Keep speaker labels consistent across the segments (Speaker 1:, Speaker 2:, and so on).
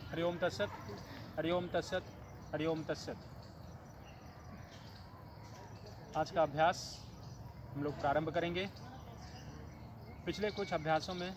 Speaker 1: हरि ओम तत्सत, हरि ओम तत्सत, हरि ओम तत्सत। आज का अभ्यास हम लोग प्रारंभ करेंगे। पिछले कुछ अभ्यासों में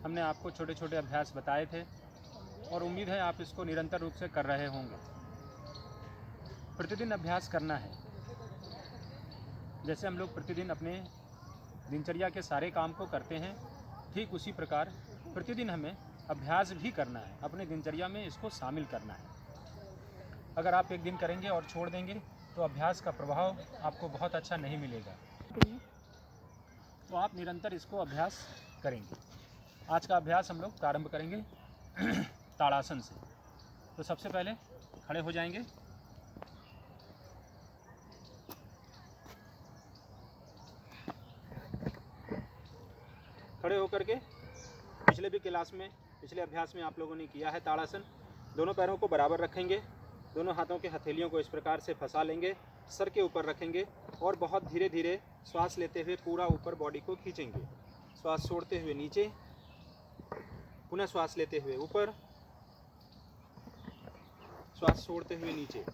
Speaker 1: हमने आपको छोटे छोटे अभ्यास बताए थे और उम्मीद है आप इसको निरंतर रूप से कर रहे होंगे। प्रतिदिन अभ्यास करना है। जैसे हम लोग प्रतिदिन अपने दिनचर्या के सारे काम को करते हैं, ठीक उसी प्रकार प्रतिदिन हमें अभ्यास भी करना है, अपने दिनचर्या में इसको शामिल करना है। अगर आप एक दिन करेंगे और छोड़ देंगे तो अभ्यास का प्रभाव आपको बहुत अच्छा नहीं मिलेगा। तो आप निरंतर इसको अभ्यास करेंगे। आज का अभ्यास हम लोग प्रारंभ करेंगे ताड़ासन से। तो सबसे पहले खड़े हो जाएंगे। खड़े होकर के पिछले भी क्लास में, पिछले अभ्यास में आप लोगों ने किया है ताड़ासन। दोनों पैरों को बराबर रखेंगे, दोनों हाथों के हथेलियों को इस प्रकार से फंसा लेंगे, सर के ऊपर रखेंगे और बहुत धीरे धीरे श्वास लेते हुए पूरा ऊपर बॉडी को खींचेंगे। श्वास छोड़ते हुए नीचे, पुनः श्वास लेते हुए ऊपर, श्वास छोड़ते हुए नीचे,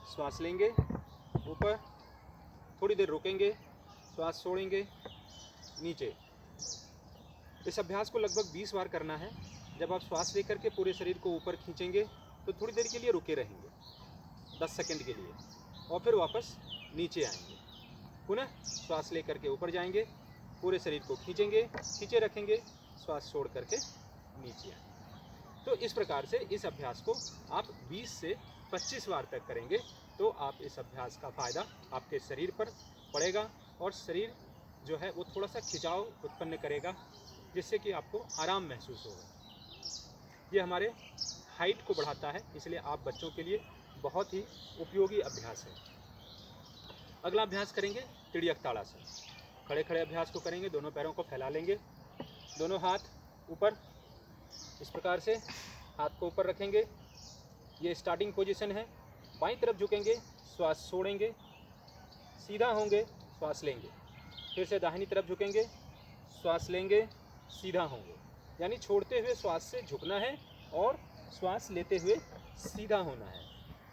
Speaker 1: श्वास लेंगे ऊपर, थोड़ी देर रुकेंगे, श्वास छोड़ेंगे नीचे। इस अभ्यास को लगभग 20 बार करना है। जब आप श्वास लेकर के पूरे शरीर को ऊपर खींचेंगे तो थोड़ी देर के लिए रुके रहेंगे, 10 सेकंड के लिए, और फिर वापस नीचे आएंगे। पुनः श्वास लेकर के ऊपर जाएंगे, पूरे शरीर को खींचेंगे, खींचे रखेंगे, श्वास छोड़ करके नीचे आएंगे। तो इस प्रकार से इस अभ्यास को आप 20 से 25 बार तक करेंगे तो आप इस अभ्यास का फ़ायदा आपके शरीर पर पड़ेगा और शरीर जो है वो थोड़ा सा खिंचाव उत्पन्न करेगा, जिससे कि आपको आराम महसूस होगा। ये हमारे हाइट को बढ़ाता है, इसलिए आप बच्चों के लिए बहुत ही उपयोगी अभ्यास है। अगला अभ्यास करेंगे तिर्यक ताड़ासन। खड़े खड़े अभ्यास को करेंगे। दोनों पैरों को फैला लेंगे, दोनों हाथ ऊपर इस प्रकार से हाथ को ऊपर रखेंगे। ये स्टार्टिंग पोजीशन है। बाईं तरफ झुकेंगे, श्वास छोड़ेंगे, सीधा होंगे, श्वास लेंगे, फिर से दाहिनी तरफ झुकेंगे, श्वास लेंगे, सीधा होंगे। यानी छोड़ते हुए श्वास से झुकना है और श्वास लेते हुए सीधा होना है।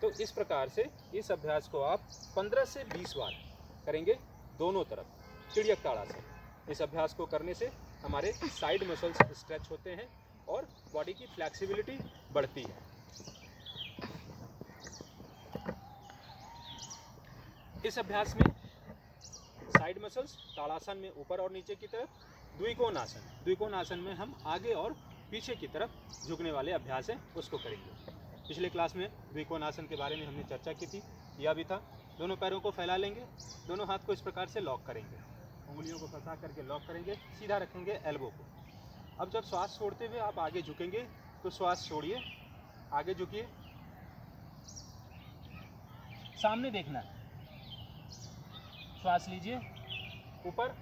Speaker 1: तो इस प्रकार से इस अभ्यास को आप 15 से 20 बार करेंगे दोनों तरफ। तिर्यक ताड़ासन। इस अभ्यास को करने से हमारे साइड मसल्स स्ट्रेच होते हैं और बॉडी की फ्लेक्सिबिलिटी बढ़ती है। इस अभ्यास में साइड मसल्स ताड़ासन में ऊपर और नीचे की तरफ, द्विकोण आसन। द्विकोण आसन में हम आगे और पीछे की तरफ झुकने वाले अभ्यास हैं, उसको करेंगे। पिछले क्लास में द्विकोण आसन के बारे में हमने चर्चा की थी, यह भी था। दोनों पैरों को फैला लेंगे, दोनों हाथ को इस प्रकार से लॉक करेंगे, उंगलियों को फंसा करके लॉक करेंगे, सीधा रखेंगे एल्बो को। अब जब श्वास छोड़ते हुए आप आगे झुकेंगे तो श्वास छोड़िए, आगे झुकिए, सामने देखना है, श्वास लीजिए, ऊपर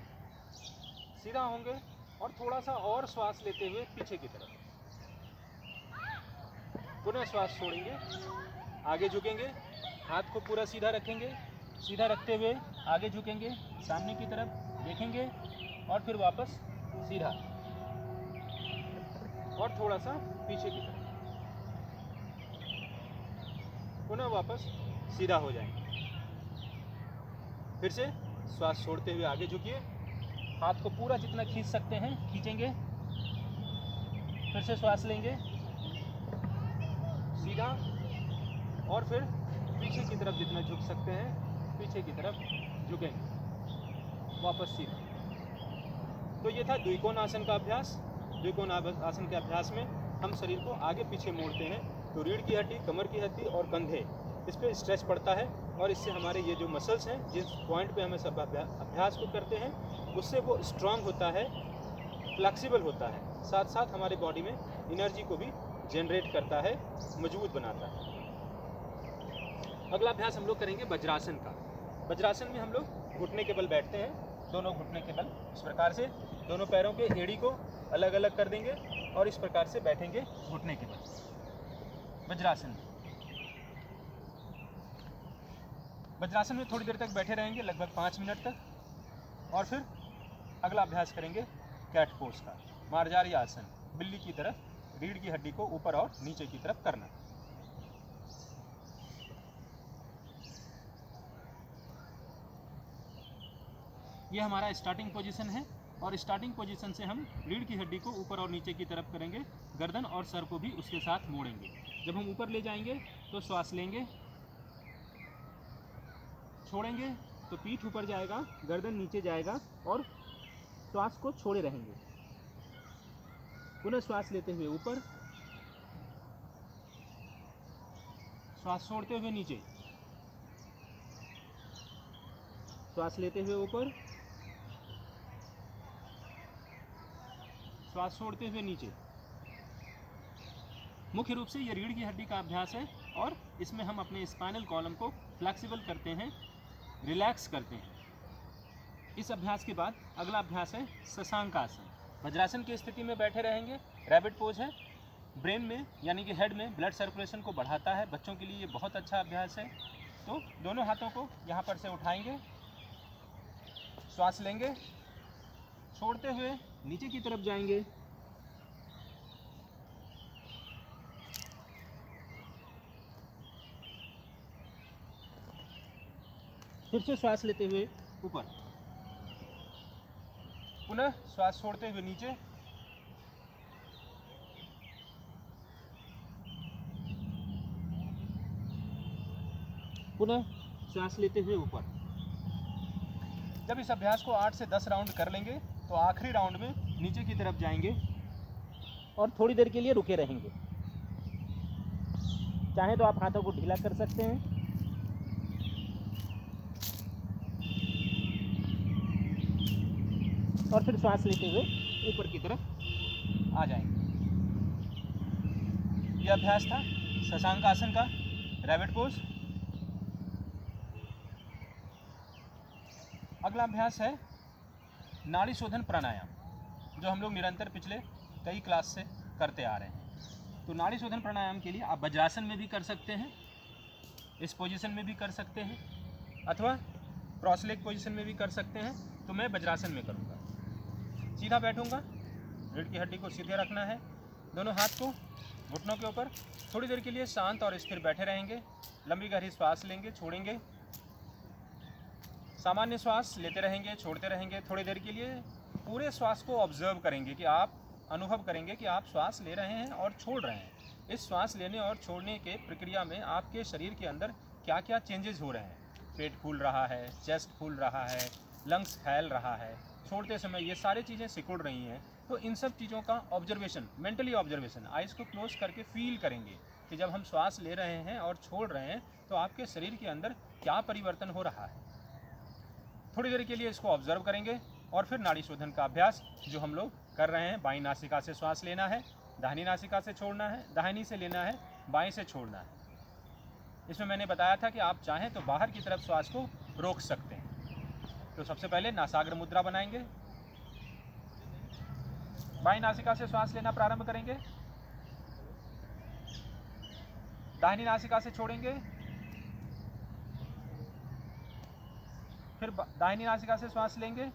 Speaker 1: सीधा होंगे और थोड़ा सा और श्वास लेते हुए पीछे की तरफ, पुनः श्वास छोड़ेंगे, आगे झुकेंगे, हाथ को पूरा सीधा रखेंगे, सीधा रखते हुए आगे झुकेंगे, सामने की तरफ देखेंगे और फिर वापस सीधा और थोड़ा सा पीछे की तरफ, पुनः वापस सीधा हो जाएंगे। फिर से श्वास छोड़ते हुए आगे झुकिए, हाथ को पूरा जितना खींच सकते हैं खींचेंगे, फिर से श्वास लेंगे सीधा और फिर पीछे की तरफ जितना झुक सकते हैं पीछे की तरफ झुकेंगे, वापस सीधा। तो ये था द्विकोण आसन का अभ्यास। द्विकोण आसन के अभ्यास में हम शरीर को आगे पीछे मोड़ते हैं तो रीढ़ की हड्डी, कमर की हड्डी और कंधे, इस पर स्ट्रेच पड़ता है और इससे हमारे ये जो मसल्स हैं, जिस पॉइंट पे हमें सब अभ्यास को करते हैं, उससे वो स्ट्रांग होता है, फ्लेक्सिबल होता है, साथ साथ हमारे बॉडी में एनर्जी को भी जनरेट करता है, मजबूत बनाता है। अगला अभ्यास हम लोग करेंगे वज्रासन का। वज्रासन में हम लोग घुटने के बल बैठते हैं, दोनों घुटने के बल इस प्रकार से, दोनों पैरों के एड़ी को अलग अलग कर देंगे और इस प्रकार से बैठेंगे घुटने के बल। वज्रासन में वज्रासन में थोड़ी देर तक बैठे रहेंगे, लगभग 5 मिनट तक, और फिर अगला अभ्यास करेंगे कैट पोज का, मार्जारी आसन, बिल्ली की तरह रीढ़ की हड्डी को ऊपर और नीचे की तरफ करना। ये हमारा स्टार्टिंग पोजीशन है और स्टार्टिंग पोजीशन से हम रीढ़ की हड्डी को ऊपर और नीचे की तरफ करेंगे, गर्दन और सर को भी उसके साथ मोड़ेंगे। जब हम ऊपर ले जाएंगे तो श्वास लेंगे, छोड़ेंगे तो पीठ ऊपर जाएगा, गर्दन नीचे जाएगा और श्वास को छोड़े रहेंगे। पुनः श्वास लेते हुए ऊपर, श्वास छोड़ते हुए नीचे, श्वास लेते हुए ऊपर, श्वास छोड़ते हुए नीचे। मुख्य रूप से ये रीढ़ की हड्डी का अभ्यास है और इसमें हम अपने स्पाइनल कॉलम को फ्लेक्सिबल करते हैं, रिलैक्स करते हैं। इस अभ्यास के बाद अगला अभ्यास है शशांक आसन। वज्रासन की स्थिति में बैठे रहेंगे। रैबिट पोज है। ब्रेन में यानी कि हेड में ब्लड सर्कुलेशन को बढ़ाता है। बच्चों के लिए ये बहुत अच्छा अभ्यास है। तो दोनों हाथों को यहाँ पर से उठाएंगे, श्वास लेंगे, छोड़ते हुए नीचे की तरफ जाएंगे, फिर से श्वास लेते हुए ऊपर, पुनः श्वास छोड़ते हुए नीचे, पुनः श्वास लेते हुए ऊपर। जब इस अभ्यास को 8 से 10 राउंड कर लेंगे तो आखिरी राउंड में नीचे की तरफ जाएंगे और थोड़ी देर के लिए रुके रहेंगे। चाहे तो आप हाथों को ढीला कर सकते हैं। और फिर श्वास लेते हुए ऊपर की तरफ आ जाएंगे। यह अभ्यास था शशांक आसन का, रैबिट पोज। अगला अभ्यास है नाड़ी शोधन प्राणायाम, जो हम लोग निरंतर पिछले कई क्लास से करते आ रहे हैं। तो नाड़ी शोधन प्राणायाम के लिए आप वज्रासन में भी कर सकते हैं, इस पोजीशन में भी कर सकते हैं, अथवा क्रॉस लेग पोजीशन में भी कर सकते हैं। तो मैं वज्रासन में करूँगा। सीधा बैठूंगा, रीढ़ की हड्डी को सीधे रखना है, दोनों हाथ को घुटनों के ऊपर। थोड़ी देर के लिए शांत और स्थिर बैठे रहेंगे। लंबी गहरी श्वास लेंगे, छोड़ेंगे, सामान्य श्वास लेते रहेंगे, छोड़ते रहेंगे। थोड़ी देर के लिए पूरे श्वास को ऑब्जर्व करेंगे कि आप अनुभव करेंगे कि आप श्वास ले रहे हैं और छोड़ रहे हैं। इस श्वास लेने और छोड़ने के प्रक्रिया में आपके शरीर के अंदर क्या क्या चेंजेस हो रहे हैं। पेट फूल रहा है, चेस्ट फूल रहा है, लंग्स फैल रहा है, छोड़ते समय ये सारी चीज़ें सिकुड़ रही हैं। तो इन सब चीज़ों का ऑब्जर्वेशन, मेंटली ऑब्जर्वेशन, आइज़ को क्लोज करके फील करेंगे कि जब हम श्वास ले रहे हैं और छोड़ रहे हैं तो आपके शरीर के अंदर क्या परिवर्तन हो रहा है। थोड़ी देर के लिए इसको ऑब्जर्व करेंगे और फिर नाड़ी शोधन का अभ्यास जो हम लोग कर रहे हैं, बाईं नासिका से श्वास लेना है, दाहिनी नासिका से छोड़ना है, दाहिनी से लेना है, बाईं से छोड़ना है। इसमें मैंने बताया था कि आप चाहें तो बाहर की तरफ श्वास को रोक सकते हैं। तो सबसे पहले नासाग्र मुद्रा बनाएंगे, बाईं नासिका से श्वास लेना प्रारंभ करेंगे, दाहिनी नासिका से छोड़ेंगे, फिर दाहिनी नासिका से श्वास लेंगे,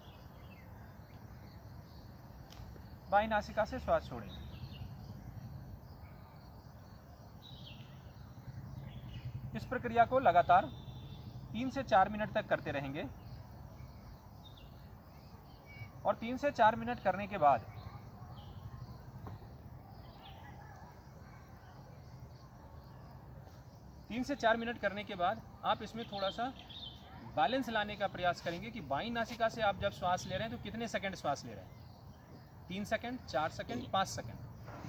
Speaker 1: बाईं नासिका से श्वास छोड़ेंगे। इस प्रक्रिया को लगातार 3 से 4 मिनट तक करते रहेंगे और 3 से 4 मिनट करने के बाद आप इसमें थोड़ा सा बैलेंस लाने का प्रयास करेंगे कि बाईं नासिका से आप जब श्वास ले रहे हैं तो कितने सेकंड श्वास ले रहे हैं। 3 सेकंड, 4 सेकंड, 5 सेकंड,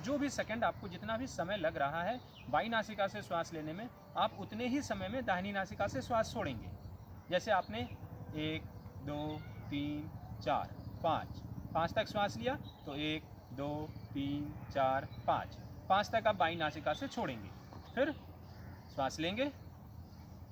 Speaker 1: जो भी सेकंड आपको जितना भी समय लग रहा है बाईं नासिका से श्वास लेने में, आप उतने ही समय में दाहिनी नासिका से श्वास छोड़ेंगे। जैसे आपने 1, 2, 3, 4, 5 तक श्वास लिया तो 1, 2, 3, 4, 5 तक आप बाईं नासिका से छोड़ेंगे। फिर श्वास लेंगे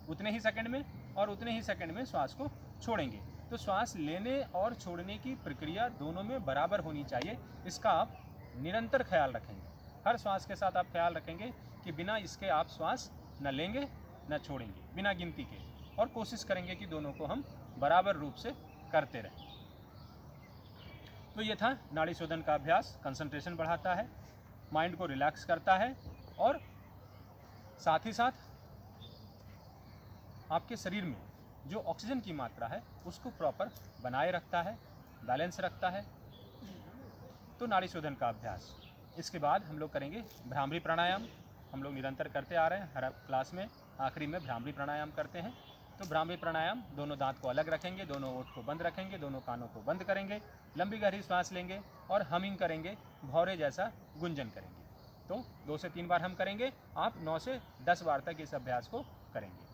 Speaker 1: उतने ही सेकंड में और उतने ही सेकंड में श्वास को छोड़ेंगे। तो श्वास लेने और छोड़ने की प्रक्रिया दोनों में बराबर होनी चाहिए। इसका आप निरंतर ख्याल रखेंगे। हर श्वास के साथ आप ख्याल रखेंगे कि बिना इसके आप श्वास न लेंगे न छोड़ेंगे, बिना गिनती के, और कोशिश करेंगे कि दोनों को हम बराबर रूप से करते रहें। तो ये था नाड़ी शोधन का अभ्यास। कंसंट्रेशन बढ़ाता है, माइंड को रिलैक्स करता है और साथ ही साथ आपके शरीर में जो ऑक्सीजन की मात्रा है उसको प्रॉपर बनाए रखता है, बैलेंस रखता है। तो नाड़ी शोधन का अभ्यास। इसके बाद हम लोग करेंगे भ्रामरी प्राणायाम। हम लोग निरंतर करते आ रहे हैं, हर क्लास में आखिरी में भ्रामरी प्राणायाम करते हैं। तो भ्रामरी प्राणायाम, दोनों दांत को अलग रखेंगे, दोनों ओठ को बंद रखेंगे, दोनों कानों को बंद करेंगे, लंबी गहरी सांस लेंगे और हमिंग करेंगे, भौरे जैसा गुंजन करेंगे। तो 2 से 3 बार हम करेंगे, आप 9 से 10 बार तक इस अभ्यास को करेंगे।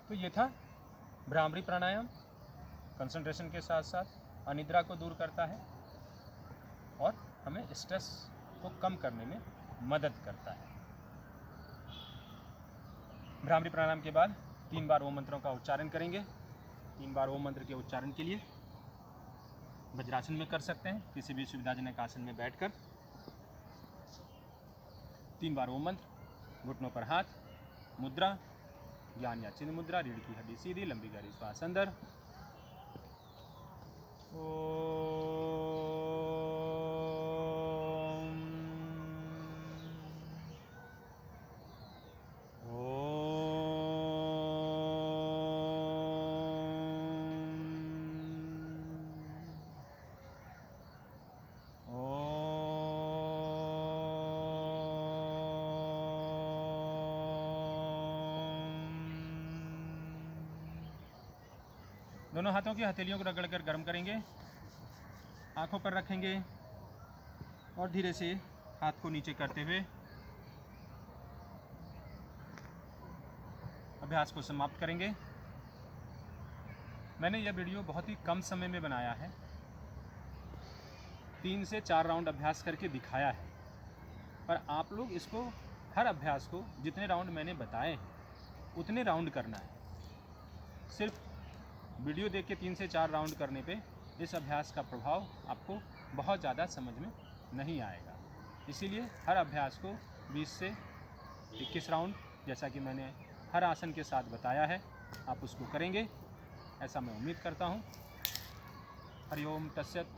Speaker 1: तो ये था भ्रामरी प्राणायाम। कंसंट्रेशन के साथ साथ अनिद्रा को दूर करता है और हमें स्ट्रेस को कम करने में मदद करता है। भ्रामरी प्राणायाम के बाद 3 बार ओम मंत्रों का उच्चारण करेंगे। 3 बार ओम मंत्र के उच्चारण के लिए वज्रासन में कर सकते हैं, किसी भी सुविधाजनक आसन में बैठकर। 3 बार ओम मंत्र, घुटनों पर हाथ, मुद्रा ज्ञान या चिन्ह मुद्रा, रीढ़ की हड्डी सीधी, लंबी गहरी श्वास अंदर। दोनों हाथों की हथेलियों को रगड़कर गर्म करेंगे, आंखों पर रखेंगे और धीरे से हाथ को नीचे करते हुए अभ्यास को समाप्त करेंगे। मैंने यह वीडियो बहुत ही कम समय में बनाया है, 3 से 4 राउंड अभ्यास करके दिखाया है, पर आप लोग इसको हर अभ्यास को जितने राउंड मैंने बताए हैं उतने राउंड करना है। सिर्फ वीडियो देख के 3 से 4 राउंड करने पे इस अभ्यास का प्रभाव आपको बहुत ज़्यादा समझ में नहीं आएगा। इसीलिए हर अभ्यास को 20 से 21 राउंड, जैसा कि मैंने हर आसन के साथ बताया है, आप उसको करेंगे, ऐसा मैं उम्मीद करता हूँ। हरि ओम तस्सत्,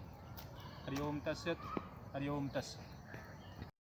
Speaker 1: हरि ओम तस्सत्, हरि ओम तस्सत्।